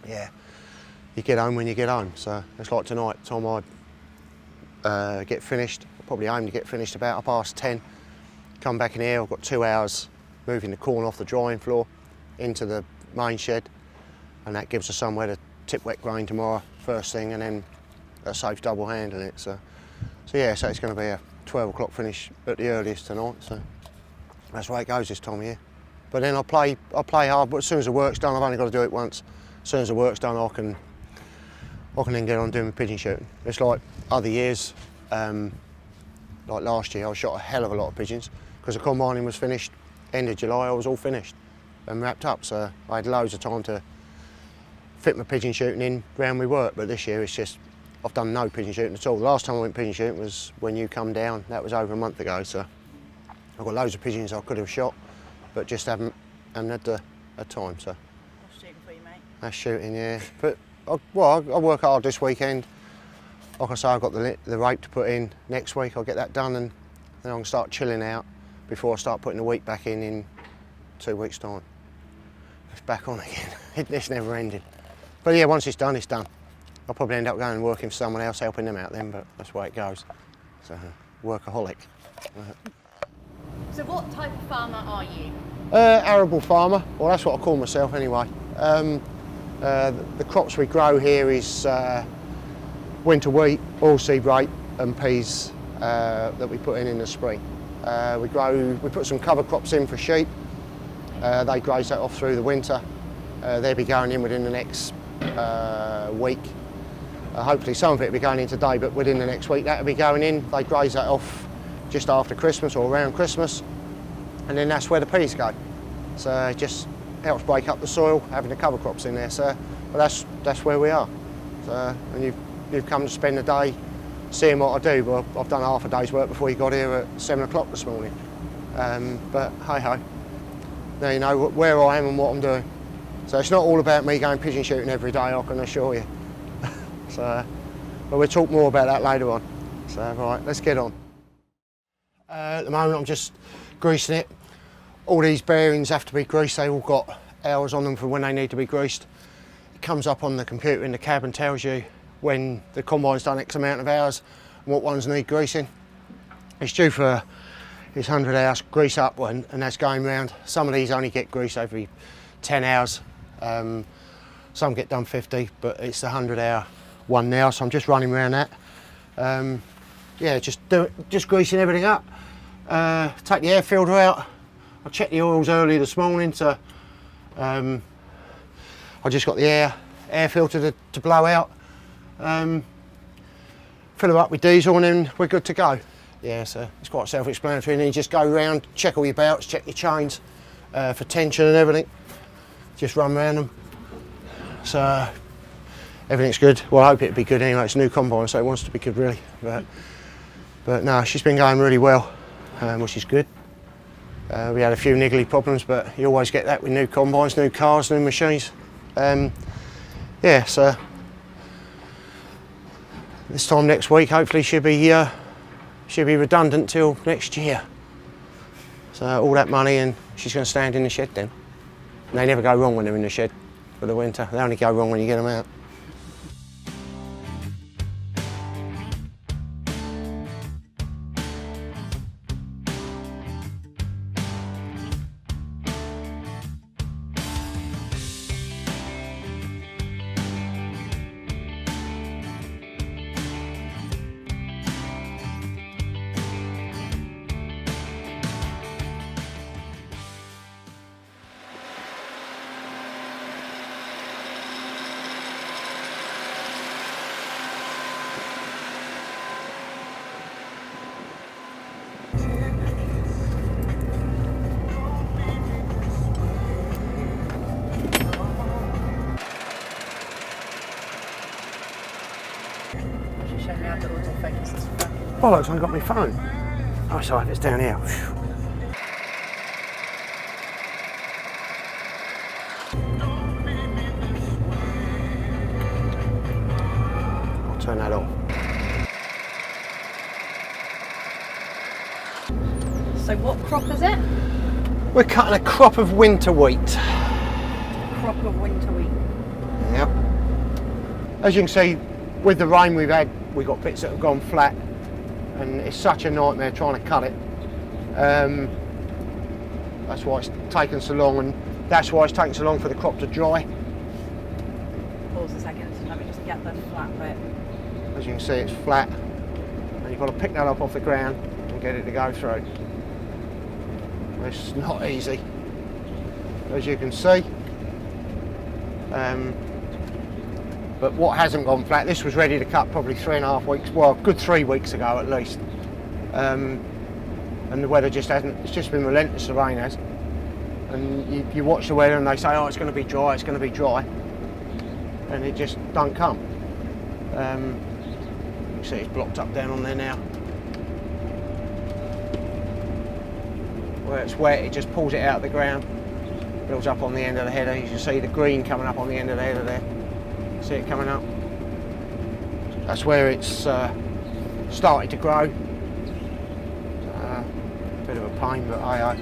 yeah, you get home when you get home. So it's like tonight, time I get finished, I'll probably aim to get finished about 10:30. Come back in here, I've got 2 hours moving the corn off the drying floor into the main shed, and that gives us somewhere to tip wet grain tomorrow first thing, and then a safe double handling it. So yeah, so it's going to be a 12 o'clock finish at the earliest tonight. So that's the way it goes this time of year. But then I play hard. But as soon as the work's done, I've only got to do it once. As soon as the work's done, I can then get on doing my pigeon shooting. It's like other years, like last year, I shot a hell of a lot of pigeons because the combining was finished. End of July, I was all finished and wrapped up. So I had loads of time to fit my pigeon shooting in round my work. But this year, it's just I've done no pigeon shooting at all. The last time I went pigeon shooting was when you come down. That was over a month ago. So I've got loads of pigeons I could have shot, but just haven't had the time. So That's shooting for you, mate. That's shooting, yeah. But I work hard this weekend. Like I say, I've got the rape to put in next week. I'll get that done, and then I can start chilling out before I start putting the wheat back in 2 weeks' time. It's back on again. It's never ending. But yeah, once it's done, it's done. I'll probably end up going and working for someone else, helping them out then, but that's the way it goes. So, workaholic. So what type of farmer are you? Arable farmer. Well, that's what I call myself anyway. The crops we grow here is winter wheat, oilseed rape and peas that we put in the spring. We put some cover crops in for sheep. They graze that off through the winter. They'll be going in within the next week. Hopefully some of it will be going in today, but within the next week that'll be going in. They graze that off just after Christmas or around Christmas, and then that's where the peas go. So it just helps break up the soil, having the cover crops in there. So but that's where we are. So, and you've come to spend the day seeing what I do. Well, I've done half a day's work before you got here at 7 o'clock this morning. But hey ho, now you know where I am and what I'm doing. So it's not all about me going pigeon shooting every day, I can assure you. So, but we'll talk more about that later on. So right, let's get on. At the moment I'm just greasing it. All these bearings have to be greased. They've all got hours on them for when they need to be greased. It comes up on the computer in the cab and tells you when the combine's done X amount of hours and what ones need greasing. It's due for its 100 hours grease up one, and that's going round. Some of these only get greased every 10 hours. Some get done 50, but it's the 100-hour one now, so I'm just running around that. Yeah, just greasing everything up. Take the air filter out. I checked the oils early this morning, so I just got the air filter to blow out. Fill it up with diesel, and then we're good to go. Yeah, so it's quite self-explanatory. And then you just go around, check all your belts, check your chains for tension and everything. Just run around them. So everything's good. Well, I hope it'll be good anyway. It's a new combine, so it wants to be good really. But no, she's been going really well, which is good. We had a few niggly problems, but you always get that with new combines, new cars, new machines. Yeah, so this time next week, hopefully she'll be redundant till next year. So all that money, and she's going to stand in the shed then. And they never go wrong when they're in the shed for the winter. They only go wrong when you get them out. Bollocks, I got my phone. Oh, sorry, it's down here. I'll turn that off. So what crop is it? We're cutting a crop of winter wheat. Crop of winter wheat. Yep. As you can see, with the rain we've had, we've got bits that have gone flat, and it's such a nightmare trying to cut it. That's why it's taken so long, and that's why it's taken so long for the crop to dry. Pause a second, let me just get the flat bit. As you can see, it's flat, and you've got to pick that up off the ground and get it to go through. It's not easy, as you can see. But what hasn't gone flat, this was ready to cut probably 3.5 weeks, well, a good 3 weeks ago at least. And the weather just hasn't, it's just been relentless, the rain has. And you watch the weather and they say, oh, it's going to be dry, it's going to be dry. And it just don't come. You see it's blocked up down on there now. Where it's wet, it just pulls it out of the ground, builds up on the end of the header. You can see the green coming up on the end of the header there. See it coming up? That's where it's started to grow. Bit of a pain, but aye.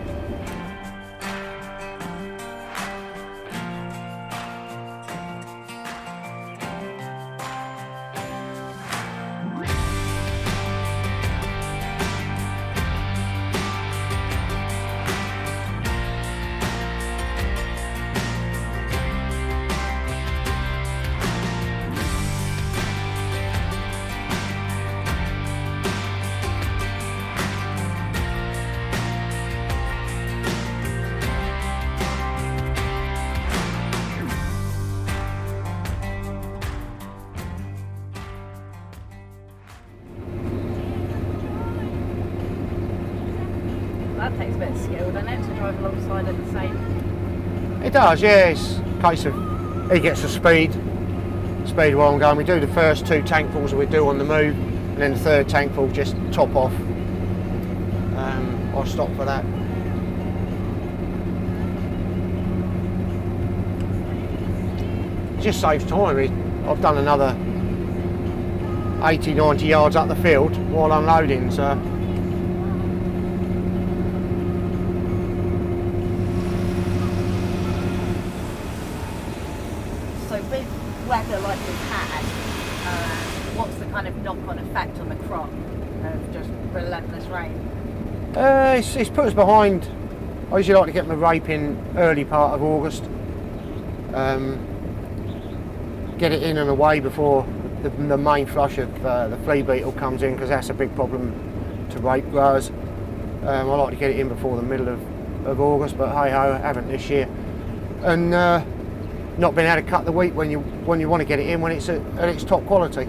That takes a bit of skill, doesn't it, to drive alongside at the same? It does, yeah. It's a case of he gets the speed while I'm going. We do the first 2 tankfuls that we do on the move, and then the 3rd tankful just top off. I'll stop for that. It just saves time. I've done another 80-90 yards up the field while unloading, so. So with weather like we've had, what's the kind of knock-on effect on the crop of just relentless rain? It's put us behind. I usually like to get my rape in early part of August. Get it in and away before the main flush of the flea beetle comes in, because that's a big problem to rape growers. I like to get it in before the middle of August, but hey ho, I haven't this year. And not been able to cut the wheat when you want to get it in when it's at its top quality.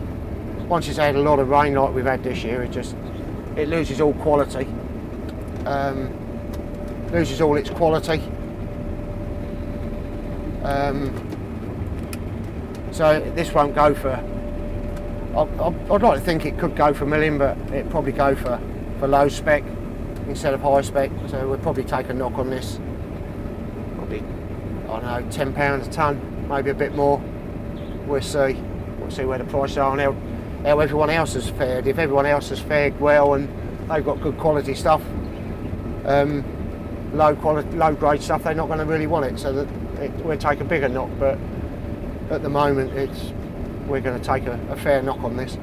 Once it's had a lot of rain like we've had this year, it loses all quality. Loses all its quality. So this won't go for. I'd like to think it could go for milling, but it'd probably go for low spec instead of high spec. So we'll probably take a knock on this. Probably, I don't know, £10 a tonne, maybe a bit more. We'll see. We'll see where the prices are and how everyone else has fared. If everyone else has fared well and they've got good quality stuff, low grade stuff, they're not going to really want it. So that we'll take a bigger knock. But at the moment, we're going to take a fair knock on this.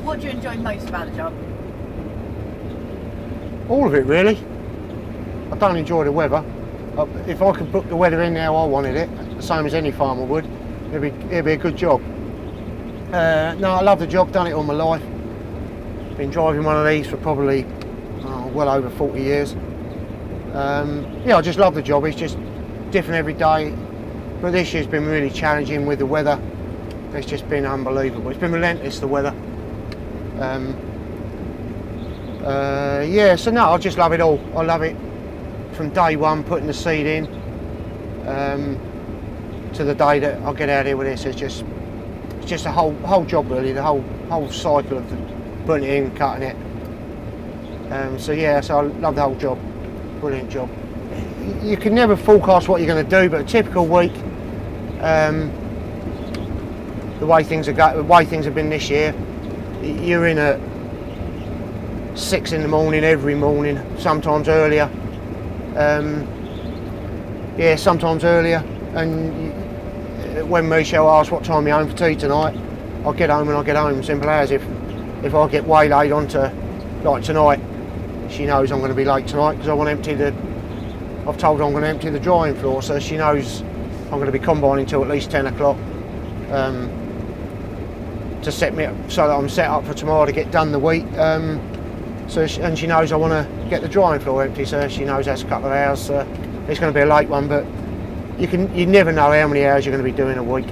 What do you enjoy most about the job? All of it, really. I don't enjoy the weather. If I could book the weather in how I wanted it, the same as any farmer would, it'd be a good job. No, I love the job, done it all my life. Been driving one of these for probably well over 40 years. Yeah, I just love the job. It's just different every day. But this year's been really challenging with the weather. It's just been unbelievable. It's been relentless, the weather. Yeah, so no, I just love it all. I love it from day one, putting the seed in, to the day that I get out here with this. It's just a whole job really, the whole cycle of putting it in, cutting it. So yeah, so I love the whole job. Brilliant job. You can never forecast what you're going to do, but a typical week, the way things have been this year, you're in at 6 in the morning every morning, sometimes earlier. Yeah, sometimes earlier. and when Michelle asks what time you're home for tea tonight, I'll get home and I'll get home. Simple as. If I get waylaid onto, like tonight, she knows I'm going to be late tonight because I want to empty I've told her I'm going to empty the drying floor, so she knows I'm going to be combining till at least 10 o'clock to set me up so that I'm set up for tomorrow to get done the week. And she knows I want to get the drying floor empty, so she knows that's a couple of hours. It's going to be a late one, but you never know how many hours you're going to be doing a week.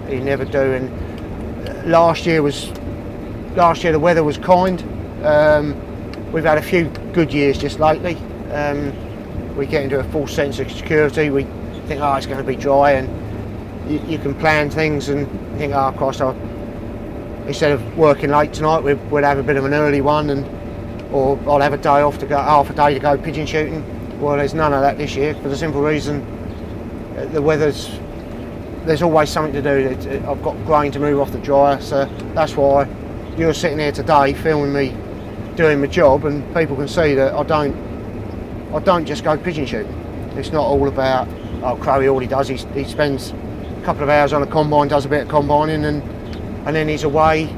You never do. And last year the weather was kind. We've had a few good years just lately. We get into a false sense of security. We think, oh, it's going to be dry, and you can plan things and think, oh, Christ, instead of working late tonight, we'll have a bit of an early one, or I'll have a day off to go, half a day to go pigeon shooting. Well, there's none of that this year for the simple reason the there's always something to do. I've got grain to move off the dryer, so that's why you're sitting here today filming me doing my job, and people can see that I don't just go pigeon shooting. It's not all about, oh, Crowie, all he does, he spends a couple of hours on a combine, does a bit of combining, and then he's away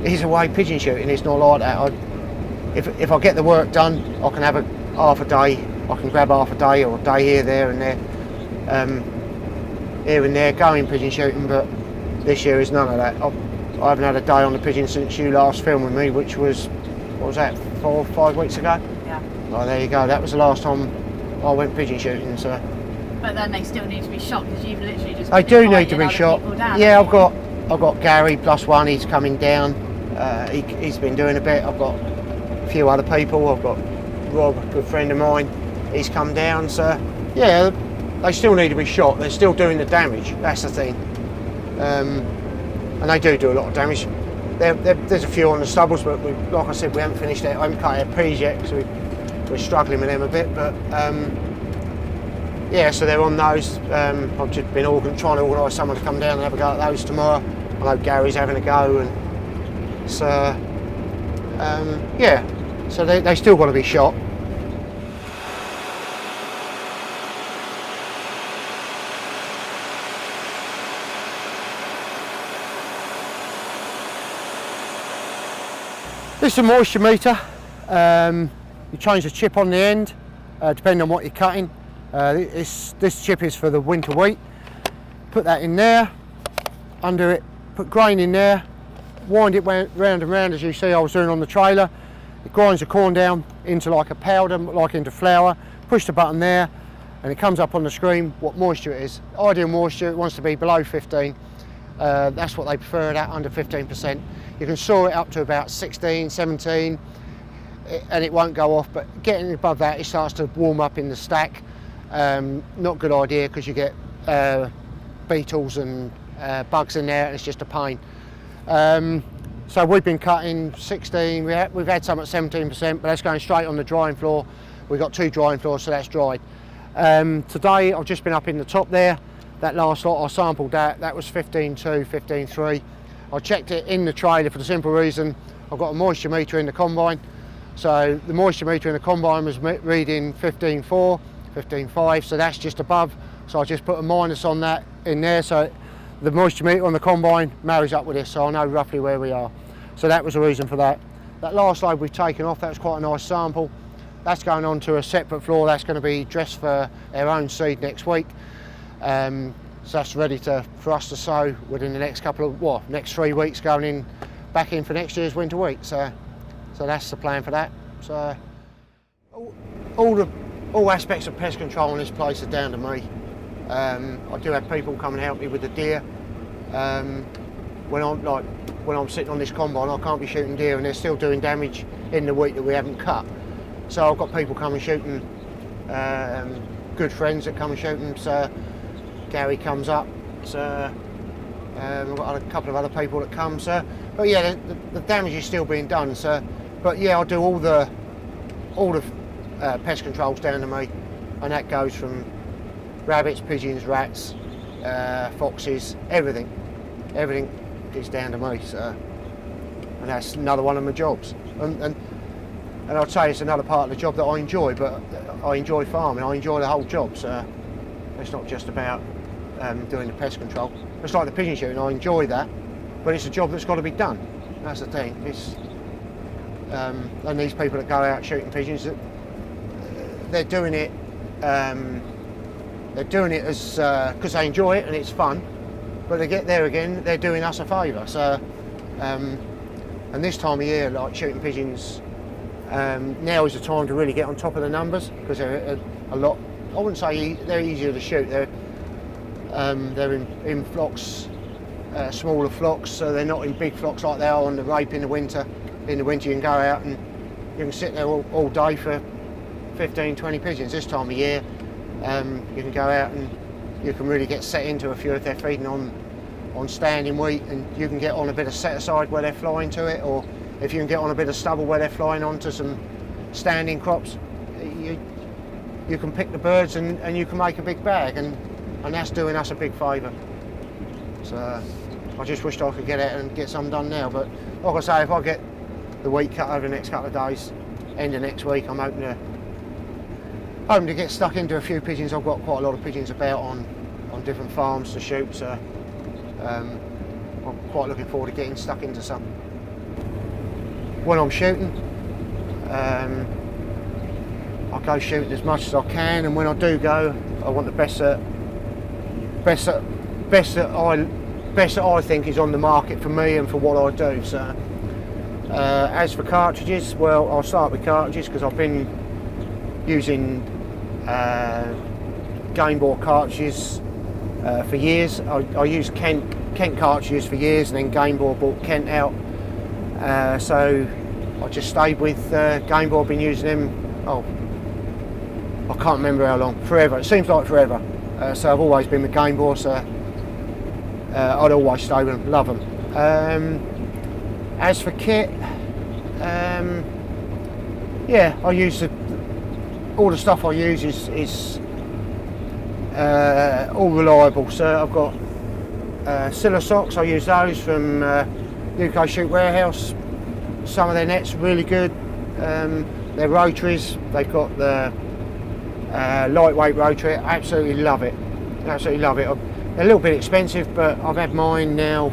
pigeon shooting. It's not like that. If I get the work done, I can have half a day. I can grab half a day or a day here, there and there, going pigeon shooting. But this year is none of that. I haven't had a day on the pigeon since you last filmed with me, which was, what was that, 4 or 5 weeks ago? Yeah. Oh, there you go. That was the last time I went pigeon shooting. So. But then they still need to be shot because you've literally just. They do need to be shot. Down, yeah, I've got Gary +1. He's coming down. He's been doing a bit. I've got a few other people. I've got Rob, a good friend of mine. He's come down. So yeah, they still need to be shot. They're still doing the damage. That's the thing. And they do a lot of damage. There's a few on the stubbles, but like I said, we haven't finished it. I haven't cut our peas yet because we're struggling with them a bit. But yeah, so they're on those. I've just been trying to organise someone to come down and have a go at those tomorrow. I know Gary's having a go, and so yeah, so they still got to be shot. This is a moisture meter. You change the chip on the end, depending on what you're cutting. This chip is for the winter wheat. Put that in there, under it, put grain in there, wind it round and round as you see I was doing on the trailer. It grinds the corn down into like a powder, like into flour. Push the button there and it comes up on the screen what moisture it is. Ideal moisture, it wants to be below 15. That's what they prefer, that under 15%. You can saw it up to about 16, 17 and it won't go off, but getting above that it starts to warm up in the stack. Not a good idea because you get beetles and bugs in there and it's just a pain. So we've been cutting 16, we've had some at 17%, but that's going straight on the drying floor. We've got 2 drying floors, so that's dried. Today I've just been up in the top there. That last lot I sampled that was 15.2, 15.3. I checked it in the trailer for the simple reason I've got a moisture meter in the combine. So the moisture meter in the combine was reading 15.4, 15.5, so that's just above. So I just put a minus on that in there, so the moisture meter on the combine marries up with this, so I know roughly where we are. So that was the reason for that. That last load we've taken off, that was quite a nice sample. That's going on to a separate floor. That's going to be dressed for our own seed next week. So that's ready for us to sow within the next next 3 weeks, going in back in for next year's winter wheat. So that's the plan for that. So all aspects of pest control in this place are down to me. I do have people come and help me with the deer. When I'm sitting on this combine, I can't be shooting deer and they're still doing damage in the wheat that we haven't cut. So I've got people coming shooting, good friends that come and shooting. So Gary comes up. So I've got a couple of other people that come. So, but yeah, the damage is still being done. So, but yeah, I do all the pest controls down to me, and that goes from rabbits, pigeons, rats, foxes, everything is down to me. So, and that's another one of my jobs. And I'd say it's another part of the job that I enjoy, but I enjoy farming. I enjoy the whole job. So It's not just about doing the pest control. It's like the pigeon shooting. I enjoy that, but it's a job that's got to be done. That's the thing. It's and these people that go out shooting pigeons, they're doing it. They're doing it as because they enjoy it and it's fun. But they get there again, they're doing us a favour. So, and this time of year, like shooting pigeons, now is the time to really get on top of the numbers, because they're a lot. I wouldn't say they're easier to shoot. They're in flocks, smaller flocks, so they're not in big flocks like they are on the rape in the winter. In the winter, you can go out and you can sit there all day for 15, 20 pigeons. This time of year, you can go out and you can really get set into a few if they're feeding on standing wheat, and you can get on a bit of set aside where they're flying to it, or if you can get on a bit of stubble where they're flying onto some standing crops, you can pick the birds and you can make a big bag, and that's doing us a big favour. So I just wished I could get out and get some done now, but like I say, if I get the wheat cut over the next couple of days, end of next week, I'm hoping to get stuck into a few pigeons. I've got quite a lot of pigeons about on different farms to shoot, so I'm quite looking forward to getting stuck into some. When I'm shooting, I go shooting as much as I can, and when I do go, I want the best that I think is on the market for me and for what I do. So as for cartridges, well, I'll start with cartridges because I've been using game bore cartridges for years. I used Kent cartridges for years, and then Game Bore bought Kent out, so I just stayed with Game Bore. I've been using them, I can't remember how long, forever. It seems like forever. So I've always been with Game Bore, so I'd always stay with them, love them. As for kit, yeah, I use all the stuff I use is all reliable. So I've got Silla socks. I use those from UK Shoot Warehouse. Some of their nets are really good. They're rotaries. They've got the lightweight rotary. I absolutely love it. Absolutely love it. They're a little bit expensive, but I've had mine now.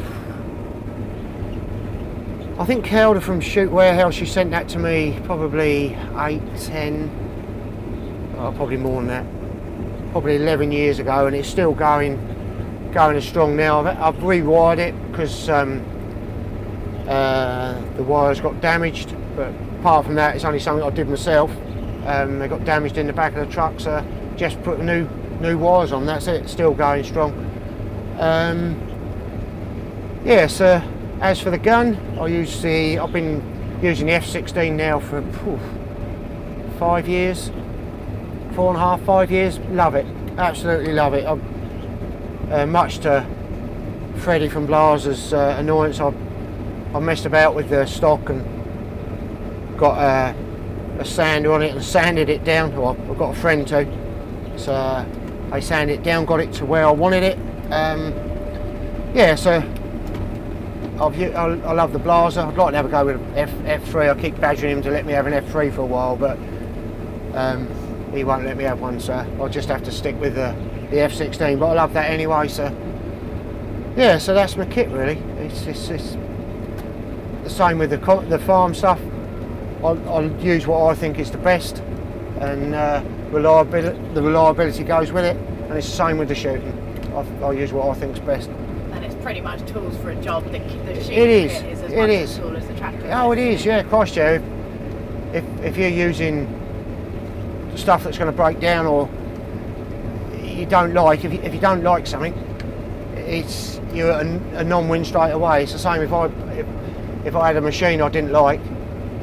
I think Kelda from Shoot Warehouse, she sent that to me probably 8, 10, probably more than that. Probably 11 years ago, and it's still going as strong now. I've rewired it because the wires got damaged, but apart from that, it's only something I did myself. They got damaged in the back of the truck, so just put new wires on. That's it. Still going strong. Yeah. So as for the gun, I've been using the F16 now for 5 years, 4.5, 5 years. Love it. Absolutely love it. Much to Freddie from Blazer's annoyance, I messed about with the stock and got a sander on it and sanded it down. Well, I've got a friend too, so I sanded it down, got it to where I wanted it. Yeah, so I love the Blazer. I'd like to have a go with F3. I keep badgering him to let me have an F3 for a while, but he won't let me have one, so I'll just have to stick with the F16. But I love that anyway. So yeah, so that's my kit really. It's the same with the farm stuff. I'll use what I think is the best, and the reliability goes with it, and it's the same with the shooting. I'll use what I think is best. And it's pretty much tools for a job. The shooting it is. kit is as it much is. a tool as the tractor. Oh, it is. Yeah, Christ, yeah. If you're using stuff that's going to break down or you don't like, if you don't like something, you're a non-win straight away. It's the same if I had a machine I didn't like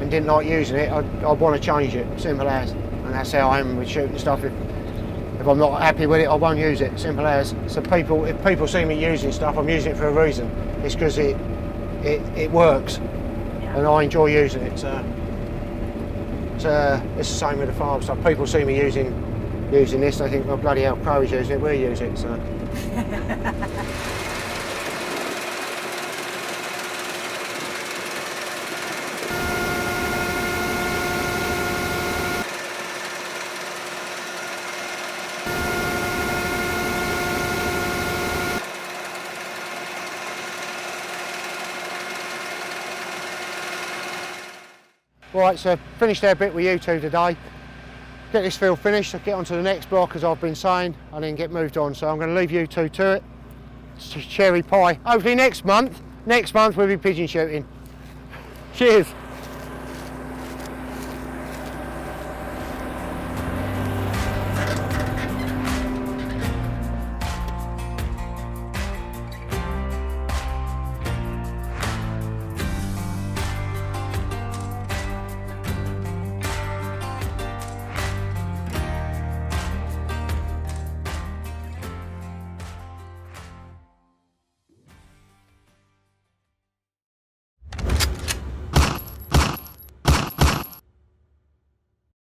and didn't like using it, I'd want to change it. Simple as. And that's how I am with shooting stuff. If I'm not happy with it, I won't use it. Simple as. So if people see me using stuff, I'm using it for a reason. It's because it works, yeah. And I enjoy using it. So it's the same with the farm stuff. People see me using this, they think, well, bloody hell, Crow is using it, we'll use it. So. Right, so finished our bit with you two today. Get this field finished, I'll get on to the next block as I've been saying, and then get moved on. So I'm going to leave you two to it. It's cherry pie. Hopefully next month we'll be pigeon shooting. Cheers.